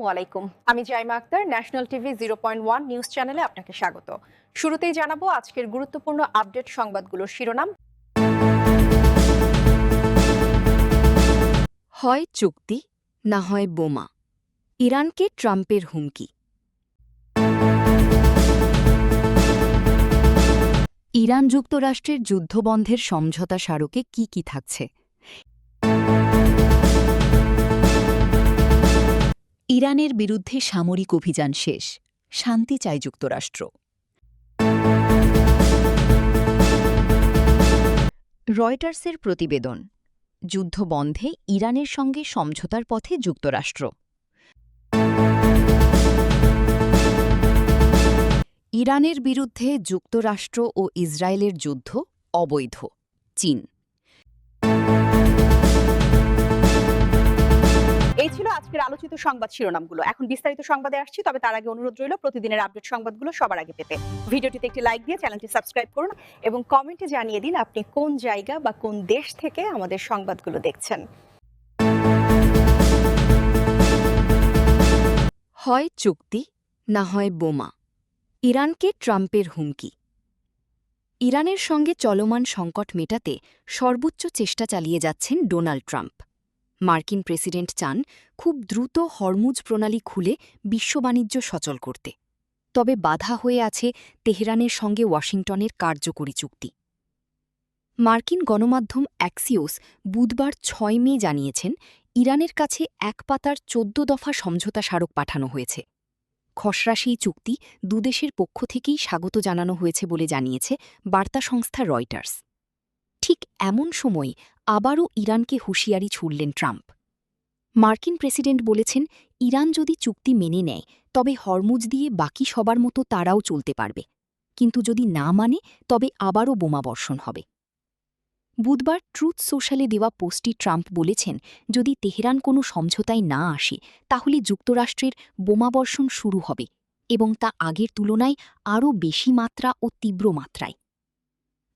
আসসালামু আলাইকুম। আমি Zaima Akter, national TV 0.1 news চ্যানেলে আপনাকে স্বাগত। শুরুতেই জানাবো আজকের গুরুত্বপূর্ণ আপডেট সংবাদগুলোর শিরোনাম। হয় চুক্তি, না হয় বোমা। ইরানকে ট্রাম্পের হুমকি। ইরান যুক্তরাষ্ট্রের যুদ্ধবন্ধের সমঝোতা স্মারকে কি থাকছে? ইরানের বিরুদ্ধে সামরিক অভিযান শেষ, শান্তি চায় যুক্তরাষ্ট্র। রয়টার্সের প্রতিবেদন, যুদ্ধবন্ধে ইরানের সঙ্গে সমঝোতার পথে যুক্তরাষ্ট্র। ইরানের বিরুদ্ধে যুক্তরাষ্ট্র ও ইসরায়েলের যুদ্ধ অবৈধ, চীন। এই ছিল আজকের আলোচিত সংবাদ শিরোনামগুলো। এখন বিস্তারিত সংবাদে আসছি, তবে তার আগে অনুরোধ রইল প্রতিদিনের আপডেট সংবাদগুলো সবার আগে পেতে ভিডিওটিতে একটি লাইক দিয়ে চ্যানেলটি সাবস্ক্রাইব করুন এবং কমেন্টে জানিয়ে দিন আপনি কোন জায়গা বা কোন দেশ থেকে আমাদের সংবাদগুলো দেখছেন। হয় চুক্তি, না হয় বোমা। ইরানকে ট্রাম্পের হুমকি। ইরানের সঙ্গে চলমান সংকট মেটাতে সর্বোচ্চ চেষ্টা চালিয়ে যাচ্ছেন ডোনাল্ড ট্রাম্প। মার্কিন প্রেসিডেন্ট চান খুব দ্রুত হরমুজ প্রণালী খুলে বিশ্ব বাণিজ্য সচল করতে। তবে বাধা হয়ে আছে তেহরানের সঙ্গে ওয়াশিংটনের কার্যকরী চুক্তি। মার্কিন গণমাধ্যম অ্যাক্সিওস বুধবার ৬ মে জানিয়েছেন ইরানের কাছে এক পাতার ১৪ দফা সমঝোতা স্মারক পাঠানো হয়েছে। খসড়া সেই চুক্তি দুদেশের পক্ষ থেকেই স্বাগত জানানো হয়েছে বলে জানিয়েছে বার্তা সংস্থা রয়টার্স। ঠিক এমন সময় আবারও ইরানকে হুঁশিয়ারি ছুড়লেন ট্রাম্প। মার্কিন প্রেসিডেন্ট বলেছেন ইরান যদি চুক্তি মেনে নেয় তবে হরমুজ দিয়ে বাকি সবার মতো তারাও চলতে পারবে, কিন্তু যদি না মানে তবে আবারও বোমাবর্ষণ হবে। বুধবার ট্রুথ সোশ্যালে দেওয়া পোস্টে ট্রাম্প বলেছেন যদি তেহরান কোনো সমঝোতায় না আসে তাহলে যুক্তরাষ্ট্রের বোমাবর্ষণ শুরু হবে এবং তা আগের তুলনায় আরও বেশি মাত্রা ও তীব্র মাত্রায়।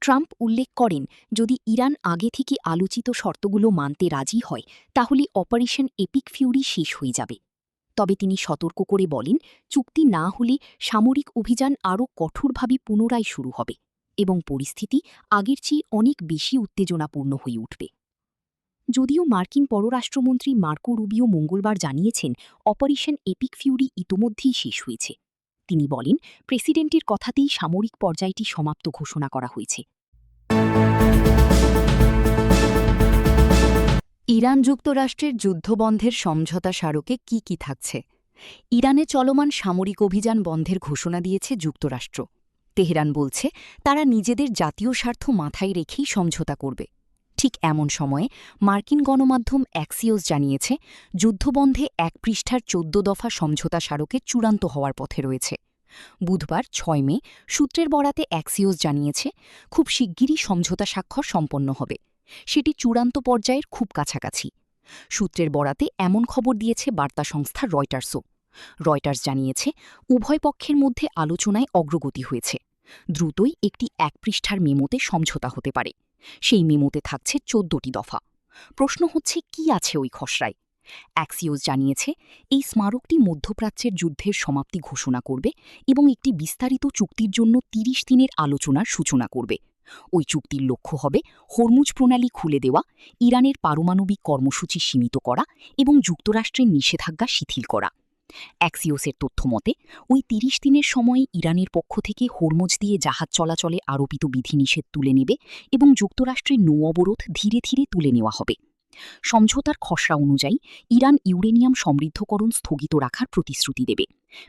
ট্রাম্প উল্লেখ করেন যদি ইরান আগে থেকে আলোচিত শর্তগুলো মানতে রাজি হয় তাহলে অপারেশন এপিক ফিউরি শেষ হয়ে যাবে। তবে তিনি সতর্ক করে বলেন চুক্তি না হলে সামরিক অভিযান আরও কঠোরভাবে পুনরায় শুরু হবে এবং পরিস্থিতি আগের চেয়ে অনেক বেশি উত্তেজনাপূর্ণ হয়ে উঠবে। যদিও মার্কিন পররাষ্ট্রমন্ত্রী মার্কো রুবিও মঙ্গলবার জানিয়েছেন অপারেশন এপিক ফিউরি ইতোমধ্যেই শেষ হয়েছে। তিনি বলেন প্রেসিডেন্টের কথাতেই সামরিক পর্যায়টি সমাপ্ত ঘোষণা করা হয়েছে। ইরান যুক্তরাষ্ট্রের যুদ্ধবন্ধের সমঝোতা স্মারকে কি থাকছে? ইরানে চলমান সামরিক অভিযান বন্ধের ঘোষণা দিয়েছে যুক্তরাষ্ট্র। তেহরান বলছে তারা নিজেদের জাতীয় স্বার্থ মাথায় রেখেই সমঝোতা করবে। ঠিক এমন সময়ে মার্কিন গণমাধ্যম অ্যাক্সিওস জানিয়েছে যুদ্ধবন্ধে ১ পৃষ্ঠার ১৪ দফা সমঝোতা স্মারকে চূড়ান্ত হওয়ার পথে রয়েছে। বুধবার ৬ মে সূত্রের বরাতে অ্যাক্সিওস জানিয়েছে খুব শিগগিরই সমঝোতা স্বাক্ষর সম্পন্ন হবে, সেটি চূড়ান্ত পর্যায়ের খুব কাছাকাছি। সূত্রের বরাতে এমন খবর দিয়েছে বার্তা সংস্থা রয়টার্সও। রয়টার্স জানিয়েছে উভয় পক্ষের মধ্যে আলোচনায় অগ্রগতি হয়েছে। দ্রুতই একটি ১ পৃষ্ঠার মেমোতে সমঝোতা হতে পারে। সেই মেমোতে থাকছে ১৪টি দফা। প্রশ্ন হচ্ছে কি আছে ওই খসড়ায়? অ্যাক্সিওস জানিয়েছে এই স্মারকটি মধ্যপ্রাচ্যের যুদ্ধের সমাপ্তি ঘোষণা করবে এবং একটি বিস্তারিত চুক্তির জন্য ৩০ দিনের আলোচনার সূচনা করবে। ওই চুক্তির লক্ষ্য হবে হরমুজ প্রণালী খুলে দেওয়া, ইরানের পারমাণবিক কর্মসূচি সীমিত করা এবং যুক্তরাষ্ট্রের নিষেধাজ্ঞা শিথিল করা। অ্যাক্সিওসের তথ্যমতে ওই ৩০ দিনের সময়ে ইরানের পক্ষ থেকে হরমুজ দিয়ে জাহাজ চলাচলে আরোপিত বিধিনিষেধ তুলে নেবে এবং যুক্তরাষ্ট্রের নৌ অবরোধ ধীরে ধীরে তুলে নেওয়া হবে। সমঝোতার খসড়া অনুযায়ী ইরান ইউরেনিয়াম সমৃদ্ধকরণ স্থগিত রাখার প্রতিশ্রুতি দেবে।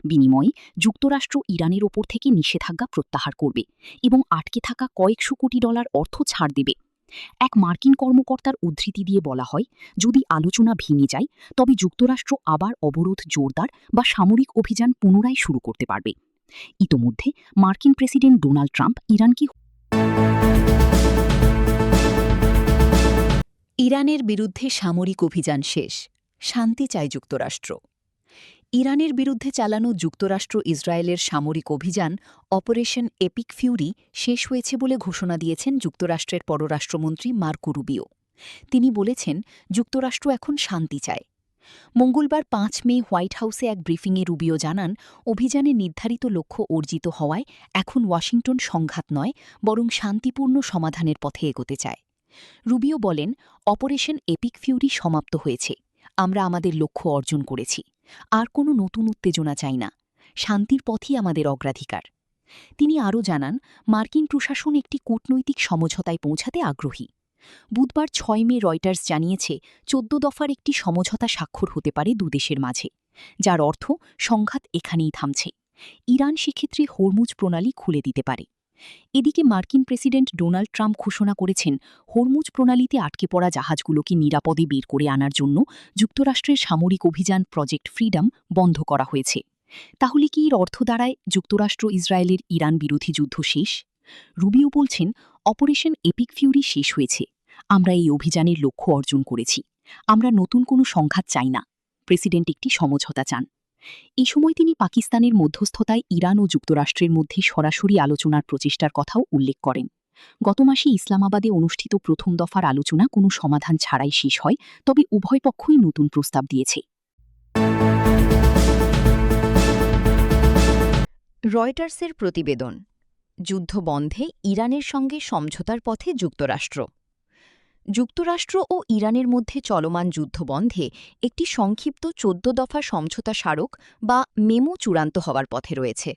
বিনিময়ে যুক্তরাষ্ট্র ইরানের ওপর থেকে নিষেধাজ্ঞা প্রত্যাহার করবে এবং আটকে থাকা কয়েকশো কোটি ডলার অর্থ ছাড় দেবে। এক মার্কিন কর্মকর্তার উদ্ধৃতি দিয়ে বলা হয় যদি আলোচনা ভেঙে যায় তবে যুক্তরাষ্ট্র আবার অবরোধ জোরদার বা সামরিক অভিযান পুনরায় শুরু করতে পারবে। ইতোমধ্যে মার্কিন প্রেসিডেন্ট ডোনাল্ড ট্রাম্প ইরানকে ইরানের বিরুদ্ধে সামরিক অভিযান শেষ, শান্তি চায় যুক্তরাষ্ট্র। ইরানের বিরুদ্ধে চালানো যুক্তরাষ্ট্র ইসরায়েলের সামরিক অভিযান অপারেশন এপিক ফিউরি শেষ হয়েছে বলে ঘোষণা দিয়েছেন যুক্তরাষ্ট্রের পররাষ্ট্রমন্ত্রী মার্কো রুবিও। তিনি বলেছেন যুক্তরাষ্ট্র এখন শান্তি চায়। মঙ্গলবার ৫ মে হোয়াইট হাউসে এক ব্রিফিংয়ে রুবিও জানান, অভিযানের নির্ধারিত লক্ষ্য অর্জিত হওয়ায় এখন ওয়াশিংটন সংঘাত নয়, বরং শান্তিপূর্ণ সমাধানের পথে এগোতে চায়। রুবিও বলেন, অপারেশন এপিক ফিউরি সমাপ্ত হয়েছে। আমরা আমাদের লক্ষ্য অর্জন করেছি। আর কোনো নতুন উত্তেজনা চাই না। শান্তির পথই আমাদের অগ্রাধিকার। তিনি আরও জানান, মার্কিন প্রশাসন একটি কূটনৈতিক সমঝোতায় পৌঁছাতে আগ্রহী। বুধবার ৬ মে রয়টার্স জানিয়েছে ১৪ দফার একটি সমঝোতা স্বাক্ষর হতে পারে দুদেশের মাঝে, যার অর্থ সংঘাত এখানেই থামছে। ইরান সেক্ষেত্রে হরমুজ প্রণালী খুলে দিতে পারে। এদিকে মার্কিন প্রেসিডেন্ট ডোনাল্ড ট্রাম্প ঘোষণা করেছেন, হরমুজ প্রণালীতে আটকে পড়া জাহাজগুলোকে নিরাপদে বের করে আনার জন্য যুক্তরাষ্ট্রের সামরিক অভিযান প্রজেক্ট ফ্রিডম বন্ধ করা হয়েছে। তাহলে কি এর অর্থ দাঁড়ায় যুক্তরাষ্ট্র ইসরায়েলের ইরান বিরোধী যুদ্ধ শেষ? রুবিও বলছেন, অপারেশন এপিক ফিউরি শেষ হয়েছে। আমরা এই অভিযানের লক্ষ্য অর্জন করেছি। আমরা নতুন কোনো সংঘাত চাই না। প্রেসিডেন্ট একটি সমঝোতা চান। এই সময় তিনি পাকিস্তানের মধ্যস্থতায় ইরান ও যুক্তরাষ্ট্রের মধ্যে সরাসরি আলোচনার প্রচেষ্টার কথাও উল্লেখ করেন। গত মাসে ইসলামাবাদে অনুষ্ঠিত প্রথম দফার আলোচনা কোনো সমাধান ছাড়াই শেষ হয়, তবে উভয় পক্ষই নতুন প্রস্তাব দিয়েছে। রয়টার্সের প্রতিবেদন, যুদ্ধ বন্ধে ইরানের সঙ্গে সমঝোতার পথে যুক্তরাষ্ট্র। যুক্তরাষ্ট্র ও ইরানের মধ্যে চলমান যুদ্ধ বন্ধে একটি সংক্ষিপ্ত ১৪ দফা সমঝোতা স্মারক বা মেমো চূড়ান্ত হওয়ার পথে রয়েছে।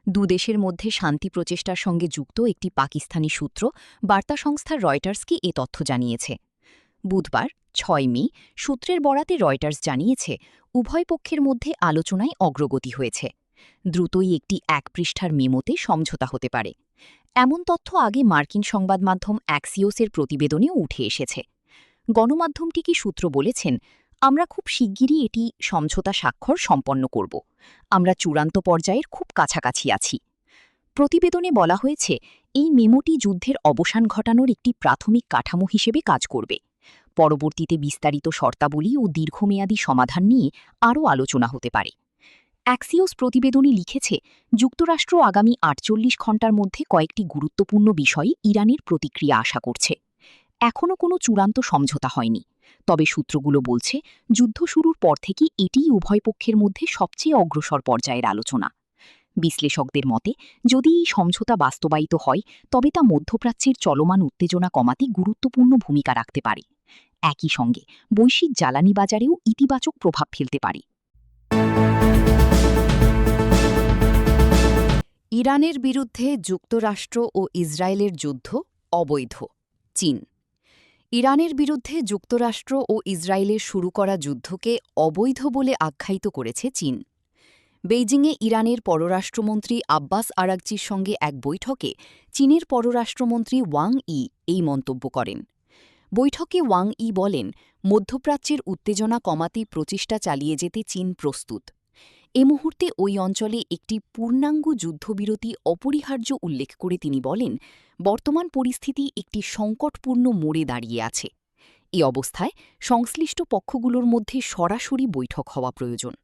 দুদেশের মধ্যে শান্তি প্রচেষ্টার সঙ্গে যুক্ত একটি পাকিস্তানি সূত্র বার্তা সংস্থা রয়টার্সকে এ তথ্য জানিয়েছে। বুধবার ৬ মে সূত্রের বরাতে রয়টার্স জানিয়েছে, উভয় পক্ষের মধ্যে আলোচনায় অগ্রগতি হয়েছে। দ্রুতই একটি ১ পৃষ্ঠার মেমোতে সমঝোতা হতে পারে। এমন তথ্য আগে মার্কিন সংবাদ মাধ্যম অ্যাক্সিওসের প্রতিবেদনেও উঠে এসেছে। গণমাধ্যমটিকে সূত্র বলেছেন, আমরা খুব শিগগিরই এটি সমঝোতা স্বাক্ষর সম্পন্ন করব। আমরা চূড়ান্ত পর্যায়ের খুব কাছাকাছি আছি। প্রতিবেদনে বলা হয়েছে, এই মেমোটি যুদ্ধের অবসান ঘটানোর একটি প্রাথমিক কাঠামো হিসেবে কাজ করবে। পরবর্তীতে বিস্তারিত শর্তাবলী ও দীর্ঘমেয়াদী সমাধান নিয়ে আরও আলোচনা হতে পারে। অ্যাক্সিওস প্রতিবেদনে লিখেছে, যুক্তরাষ্ট্র আগামী ৪৮ ঘণ্টার মধ্যে কয়েকটি গুরুত্বপূর্ণ বিষয়ে ইরানের প্রতিক্রিয়া আশা করছে। এখনও কোনো চূড়ান্ত সমঝোতা হয়নি, তবে সূত্রগুলো বলছে, যুদ্ধ শুরুর পর থেকে এটিই উভয় পক্ষের মধ্যে সবচেয়ে অগ্রসর পর্যায়ের আলোচনা। বিশ্লেষকদের মতে, যদি এই সমঝোতা বাস্তবায়িত হয়, তবে তা মধ্যপ্রাচ্যের চলমান উত্তেজনা কমাতে গুরুত্বপূর্ণ ভূমিকা রাখতে পারে। একই সঙ্গে বৈশ্বিক জ্বালানি বাজারেও ইতিবাচক প্রভাব ফেলতে পারে। ইরানের বিরুদ্ধে যুক্তরাষ্ট্র ও ইসরায়েলের যুদ্ধ অবৈধ। চীন। ইরানের বিরুদ্ধে যুক্তরাষ্ট্র ও ইসরায়েলের শুরু করা যুদ্ধকে অবৈধ বলে আখ্যায়িত করেছে চীন। বেইজিংয়ে ইরানের পররাষ্ট্রমন্ত্রী আব্বাস আরাগচির সঙ্গে এক বৈঠকে চীনের পররাষ্ট্রমন্ত্রী ওয়াং ই এই মন্তব্য করেন। বৈঠকে ওয়াং ই বলেন, মধ্যপ্রাচ্যের উত্তেজনা কমাতে প্রচেষ্টা চালিয়ে যেতে চীন প্রস্তুত। এ মুহূর্তে ওই অঞ্চলে একটি পূর্ণাঙ্গ যুদ্ধবিরতি অপরিহার্য উল্লেখ করে তিনি বলেন, বর্তমান পরিস্থিতি একটি সংকটপূর্ণ মোড়ে দাঁড়িয়ে আছে। এ অবস্থায় সংশ্লিষ্ট পক্ষগুলোর মধ্যে সরাসরি বৈঠক হওয়া প্রয়োজন।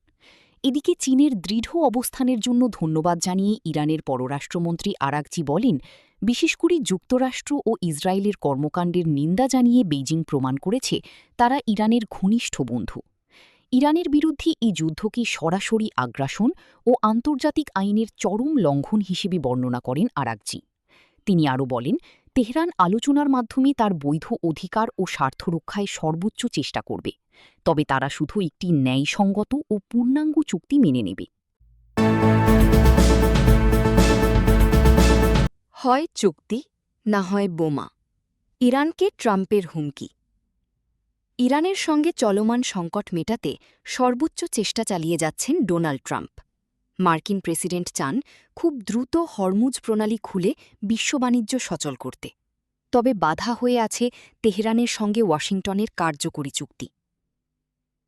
এদিকে চীনের দৃঢ় অবস্থানের জন্য ধন্যবাদ জানিয়ে ইরানের পররাষ্ট্রমন্ত্রী আরাগচি বলেন, বিশেষ করে যুক্তরাষ্ট্র ও ইসরায়েলের কর্মকাণ্ডের নিন্দা জানিয়ে বেইজিং প্রমাণ করেছে তারা ইরানের ঘনিষ্ঠ বন্ধু। ইরানের বিরুদ্ধে এই যুদ্ধকে সরাসরি আগ্রাসন ও আন্তর্জাতিক আইনের চরম লঙ্ঘন হিসেবে বর্ণনা করেন আরাগচি। তিনি আরও বলেন, তেহরান আলোচনার মাধ্যমে তার বৈধ অধিকার ও স্বার্থ রক্ষায় সর্বোচ্চ চেষ্টা করবে, তবে তারা শুধু একটি ন্যায়সঙ্গত ও পূর্ণাঙ্গ চুক্তি মেনে নেবে। হয় চুক্তি, না হয় বোমা। ইরানকে ট্রাম্পের হুমকি। ইরানের সঙ্গে চলমান সংকট মেটাতে সর্বোচ্চ চেষ্টা চালিয়ে যাচ্ছেন ডোনাল্ড ট্রাম্প। মার্কিন প্রেসিডেন্ট চান খুব দ্রুত হরমুজ প্রণালী খুলে বিশ্ব বাণিজ্য সচল করতে। তবে বাধা হয়ে আছে তেহরানের সঙ্গে ওয়াশিংটনের কার্যকরী চুক্তি।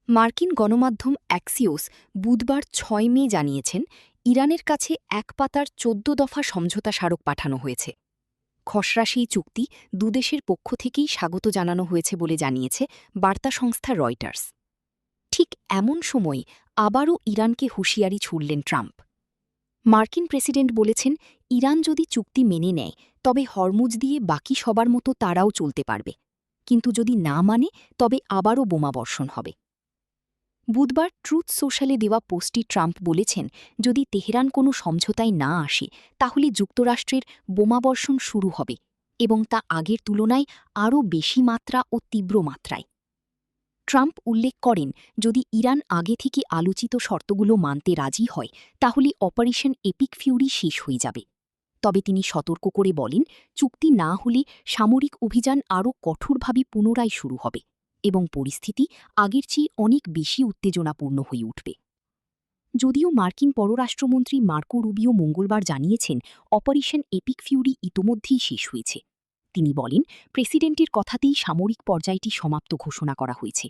মার্কিন গণমাধ্যম অ্যাক্সিওস বুধবার ৬ মে জানিয়েছেন, ইরানের কাছে এক পাতার ১৪ দফা সমঝোতা স্মারক পাঠানো হয়েছে। খসড়া সেই চুক্তি দুদেশের পক্ষ থেকেই স্বাগত জানানো হয়েছে বলে জানিয়েছে বার্তা সংস্থা রয়টার্স। ঠিক এমন সময় আবারও ইরানকে হুঁশিয়ারি ছুড়লেন ট্রাম্প। মার্কিন প্রেসিডেন্ট বলেছেন, ইরান যদি চুক্তি মেনে নেয় তবে হরমুজ দিয়ে বাকি সবার মতো তারাও চলতে পারবে, কিন্তু যদি না মানে তবে আবারও বোমাবর্ষণ হবে। বুধবার ট্রুথ সোশ্যালে দেওয়া পোস্টে ট্রাম্প বলেছেন, যদি তেহরান কোনো সমঝোতায় না আসে তাহলে যুক্তরাষ্ট্রের বোমাবর্ষণ শুরু হবে এবং তা আগের তুলনায় আরও বেশি মাত্রা ও তীব্র মাত্রায়। ট্রাম্প উল্লেখ করেন, যদি ইরান আগে থেকে আলোচিত শর্তগুলো মানতে রাজি হয় তাহলে অপারেশন এপিক ফিউরি শেষ হয়ে যাবে। তবে তিনি সতর্ক করে বলেন, চুক্তি না হলে সামরিক অভিযান আরও কঠোরভাবে পুনরায় শুরু হবে এবং পরিস্থিতি আগের চেয়ে অনেক বেশি উত্তেজনাপূর্ণ হয়ে উঠবে। যদিও মার্কিন পররাষ্ট্রমন্ত্রী মার্কো রুবিও মঙ্গলবার জানিয়েছেন, অপারেশন এপিক ফিউরি ইতোমধ্যেই শেষ হয়েছে। তিনি বলেন, প্রেসিডেন্টের কথাতেই সামরিক পর্যায়টি সমাপ্ত ঘোষণা করা হয়েছে।